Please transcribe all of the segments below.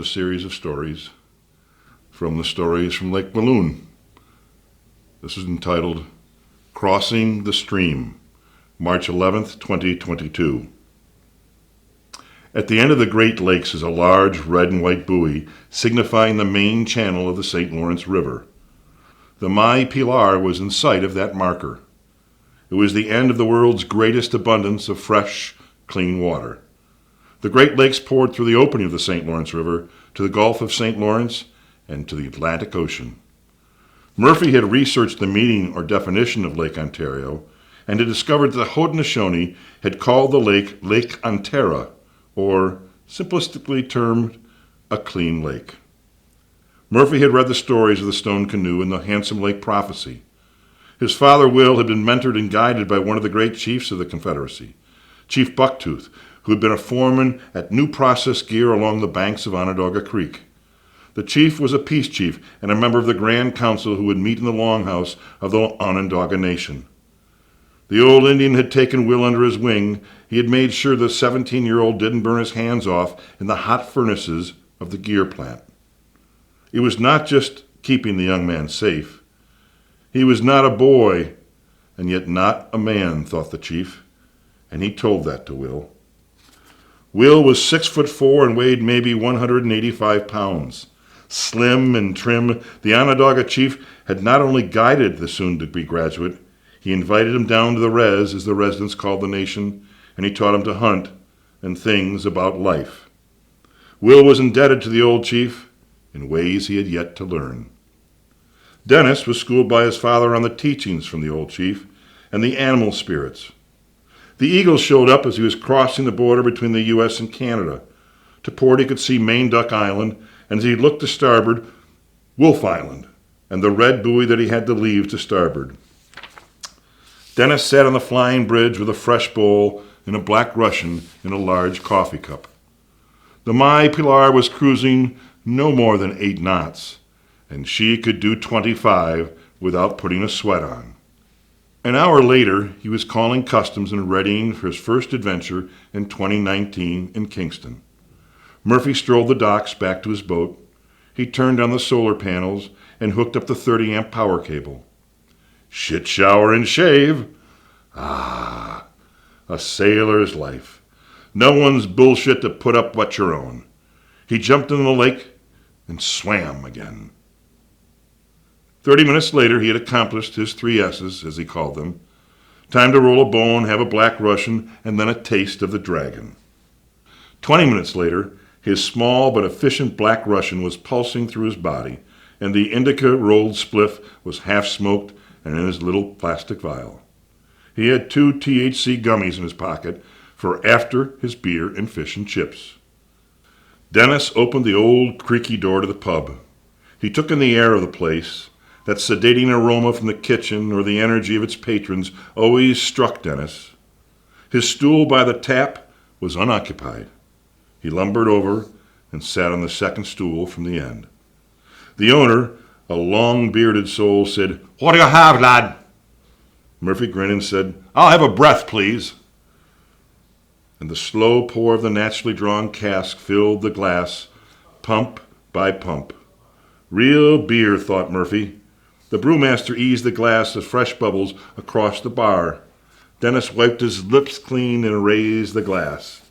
a series of stories from the stories from Lake Walloon. This is entitled Crossing the Stream, March 11th, 2022. At the end of the Great Lakes is a large red and white buoy signifying the main channel of the St. Lawrence River. The Pilar was in sight of that marker. It was the end of the world's greatest abundance of fresh, clean water. The Great Lakes poured through the opening of the St. Lawrence River to the Gulf of St. Lawrence and to the Atlantic Ocean. Murphy had researched the meaning or definition of Lake Ontario and had discovered that the Haudenosaunee had called the lake Lake Ontario, or simplistically termed a clean lake. Murphy had read the stories of the stone canoe and the Handsome Lake prophecy. His father, Will, had been mentored and guided by one of the great chiefs of the Confederacy, Chief Bucktooth, who had been a foreman at New Process Gear along the banks of Onondaga Creek. The chief was a peace chief and a member of the Grand Council who would meet in the Longhouse of the Onondaga Nation. The old Indian had taken Will under his wing. He had made sure the 17-year-old didn't burn his hands off in the hot furnaces of the gear plant. It was not just keeping the young man safe. He was not a boy, and yet not a man, thought the chief, and he told that to Will. Will was 6'4" and weighed maybe 185 pounds. Slim and trim, the Onondaga chief had not only guided the soon-to-be graduate, he invited him down to the res, as the residents called the nation, and he taught him to hunt and things about life. Will was indebted to the old chief in ways he had yet to learn. Dennis was schooled by his father on the teachings from the old chief and the animal spirits. The eagles showed up as he was crossing the border between the U.S. and Canada. To port he could see Main Duck Island, and as he looked to starboard, Wolf Island, and the red buoy that he had to leave to starboard. Dennis sat on the flying bridge with a fresh bowl and a Black Russian in a large coffee cup. The Pilar was cruising no more than 8 knots, and she could do 25 without putting a sweat on. An hour later, he was calling customs and readying for his first adventure in 2019 in Kingston. Murphy strolled the docks back to his boat. He turned on the solar panels and hooked up the 30-amp power cable. Shit, shower, and shave. Ah, a sailor's life. No one's bullshit to put up but your own. He jumped in the lake and swam again. 30 minutes later, he had accomplished his 3 S's, as he called them. Time to roll a bone, have a Black Russian, and then a taste of the dragon. 20 minutes later, his small but efficient Black Russian was pulsing through his body, and the indica rolled spliff was half-smoked and in his little plastic vial. He had 2 THC gummies in his pocket for after his beer and fish and chips. Dennis opened the old creaky door to the pub. He took in the air of the place. That sedating aroma from the kitchen or the energy of its patrons always struck Dennis. His stool by the tap was unoccupied. He lumbered over and sat on the second stool from the end. The owner, a long-bearded soul, said, "What do you have, lad?" Murphy grinned and said, "I'll have a breath, please." And the slow pour of the naturally drawn cask filled the glass, pump by pump. Real beer, thought Murphy. The brewmaster eased the glass of fresh bubbles across the bar. Dennis wiped his lips clean and raised the glass.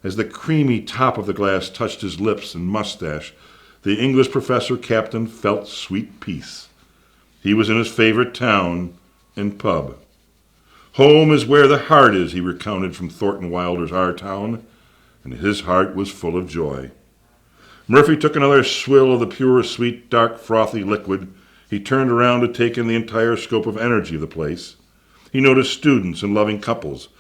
As the creamy top of the glass touched his lips and mustache, the English professor captain felt sweet peace. He was in his favorite town and pub. Home is where the heart is, he recounted from Thornton Wilder's Our Town, and his heart was full of joy. Murphy took another swill of the pure, sweet, dark, frothy liquid. He turned around to take in the entire scope of energy of the place. He noticed students and loving couples.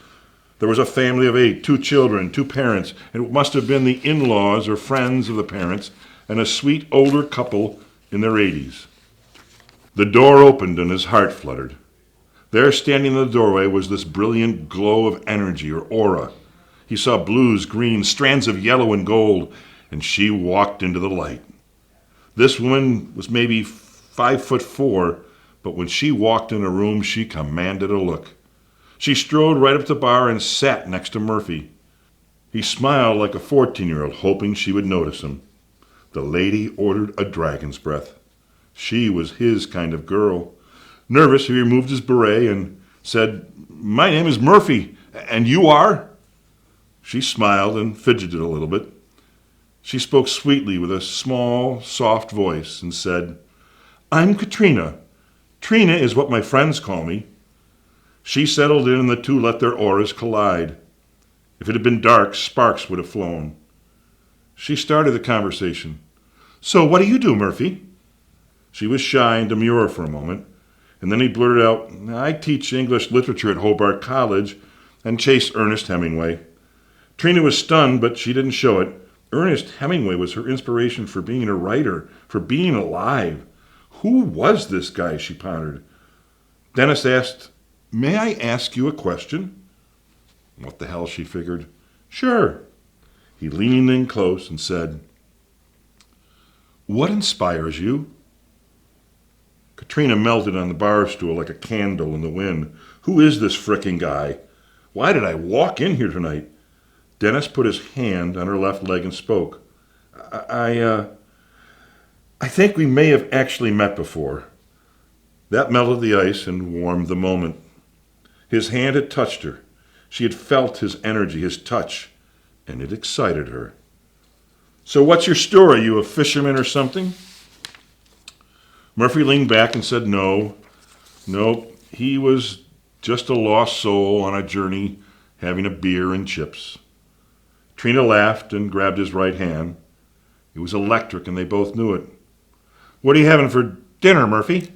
There was a family of 8, 2 children, 2 parents, and it must have been the in-laws or friends of the parents, and a sweet older couple in their 80s. The door opened and his heart fluttered. There, standing in the doorway, was this brilliant glow of energy or aura. He saw blues, greens, strands of yellow and gold, and she walked into the light. This woman was maybe 5'4", but when she walked in a room, she commanded a look. She strode right up to the bar and sat next to Murphy. He smiled like a 14-year-old, hoping she would notice him. The lady ordered a dragon's breath. She was his kind of girl. Nervous, he removed his beret and said, "My name is Murphy, and you are?" She smiled and fidgeted a little bit. She spoke sweetly with a small, soft voice and said, "I'm Katrina. Trina is what my friends call me." She settled in and the two let their auras collide. If it had been dark, sparks would have flown. She started the conversation. "So what do you do, Murphy?" She was shy and demure for a moment, and then he blurted out, "I teach English literature at Hobart College and chase Ernest Hemingway." Trina was stunned, but she didn't show it. Ernest Hemingway was her inspiration for being a writer, for being alive. Who was this guy, she pondered. Dennis asked, "May I ask you a question?" What the hell, she figured. "Sure." He leaned in close and said, "What inspires you?" Katrina melted on the bar stool like a candle in the wind. "Who is this frickin' guy? Why did I walk in here tonight?" Dennis put his hand on her left leg and spoke. I think we may have actually met before." That melted the ice and warmed the moment. His hand had touched her. She had felt his energy, his touch, and it excited her. "So what's your story? You a fisherman or something?" Murphy leaned back and said no. He was just a lost soul on a journey having a beer and chips. Trina laughed and grabbed his right hand. It was electric and they both knew it. "What are you having for dinner, Murphy?"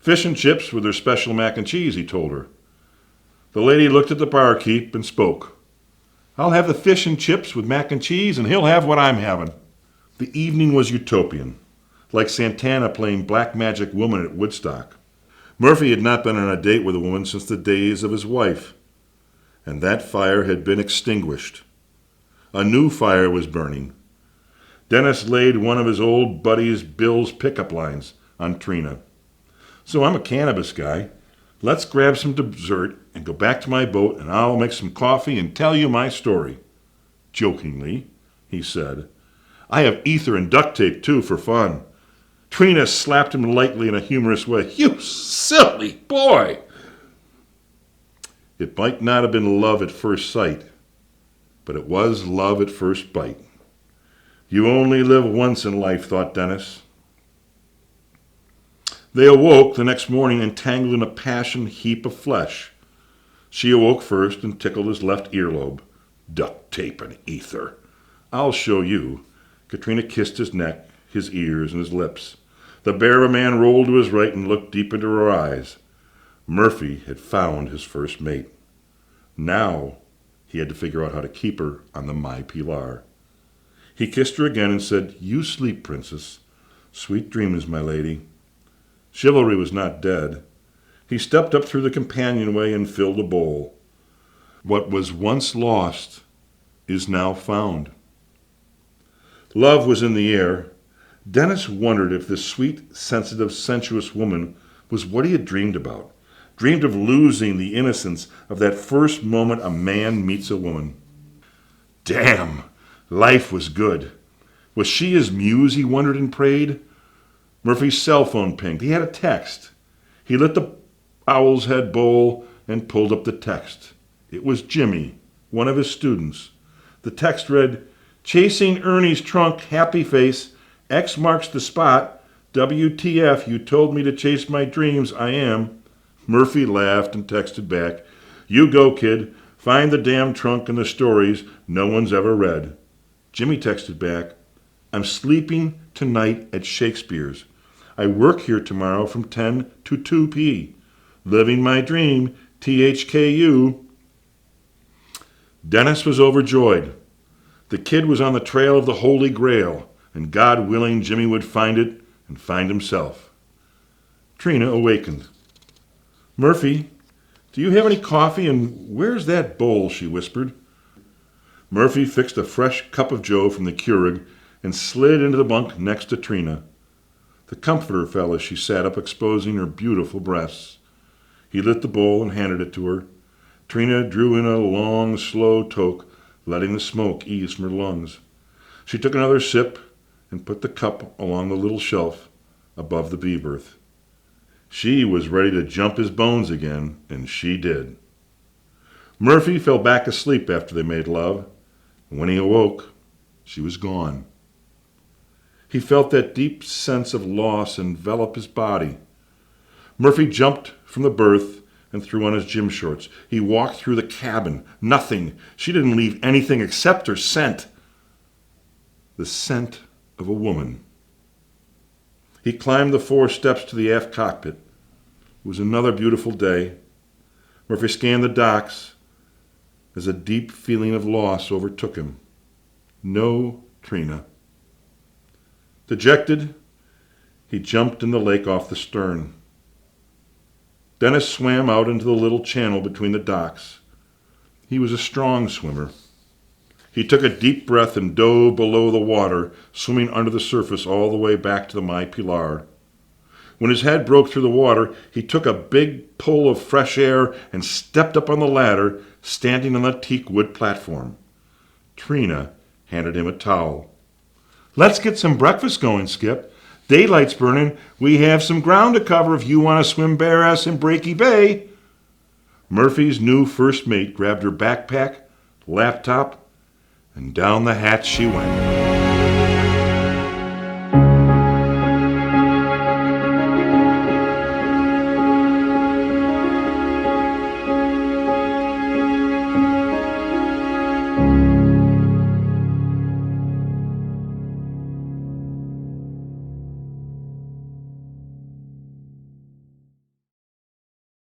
"Fish and chips with their special mac and cheese," he told her. The lady looked at the barkeep and spoke. "I'll have the fish and chips with mac and cheese, and he'll have what I'm having." The evening was utopian, like Santana playing Black Magic Woman at Woodstock. Murphy had not been on a date with a woman since the days of his wife, and that fire had been extinguished. A new fire was burning. Dennis laid one of his old buddies, Bill's pickup lines on Trina. "So I'm a cannabis guy. Let's grab some dessert and go back to my boat, and I'll make some coffee and tell you my story." Jokingly, he said, "I have ether and duct tape, too, for fun." Trina slapped him lightly in a humorous way. "You silly boy!" It might not have been love at first sight, but it was love at first bite. You only live once in life, thought Dennis. They awoke the next morning entangled in a passion heap of flesh. She awoke first and tickled his left earlobe. "Duct tape and ether. I'll show you." Katrina kissed his neck, his ears, and his lips. The bear of a man rolled to his right and looked deep into her eyes. Murphy had found his first mate. Now he had to figure out how to keep her on the My Pilar. He kissed her again and said, "You sleep, princess. Sweet dreams, my lady." Chivalry was not dead. He stepped up through the companionway and filled a bowl. What was once lost is now found. Love was in the air. Dennis wondered if this sweet, sensitive, sensuous woman was what he had dreamed about. Dreamed of losing the innocence of that first moment a man meets a woman. Damn, life was good. Was she his muse, he wondered and prayed? Murphy's cell phone pinged. He had a text. He lit the owl's head bowl and pulled up the text. It was Jimmy, one of his students. The text read, "Chasing Ernie's trunk, happy face. X marks the spot. WTF, you told me to chase my dreams. I am." Murphy laughed and texted back, "You go, kid. Find the damn trunk and the stories no one's ever read." Jimmy texted back, "I'm sleeping tonight at Shakespeare's. I work here tomorrow from 10 to 2 p. Living my dream, THKU. Dennis was overjoyed. The kid was on the trail of the Holy Grail, and God willing, Jimmy would find it and find himself. Trina awakened. "Murphy, do you have any coffee, and where's that bowl?" she whispered. Murphy fixed a fresh cup of joe from the Keurig and slid into the bunk next to Trina. The comforter fell as she sat up, exposing her beautiful breasts. He lit the bowl and handed it to her. Trina drew in a long, slow toke, letting the smoke ease from her lungs. She took another sip and put the cup along the little shelf above the bee berth. She was ready to jump his bones again, and she did. Murphy fell back asleep after they made love, and when he awoke, she was gone. He felt that deep sense of loss envelop his body. Murphy jumped from the berth and threw on his gym shorts. He walked through the cabin. Nothing. She didn't leave anything except her scent. The scent of a woman. He climbed the 4 steps to the aft cockpit. It was another beautiful day. Murphy scanned the docks as a deep feeling of loss overtook him. No Trina. Dejected, he jumped in the lake off the stern. Dennis swam out into the little channel between the docks. He was a strong swimmer. He took a deep breath and dove below the water, swimming under the surface all the way back to the My Pilar. When his head broke through the water, he took a big pull of fresh air and stepped up on the ladder, standing on the teak wood platform. Trina handed him a towel. "Let's get some breakfast going, Skip. Daylight's burning. We have some ground to cover if you want to swim bare-ass in Breaky Bay." Murphy's new first mate grabbed her backpack, laptop, and down the hatch she went.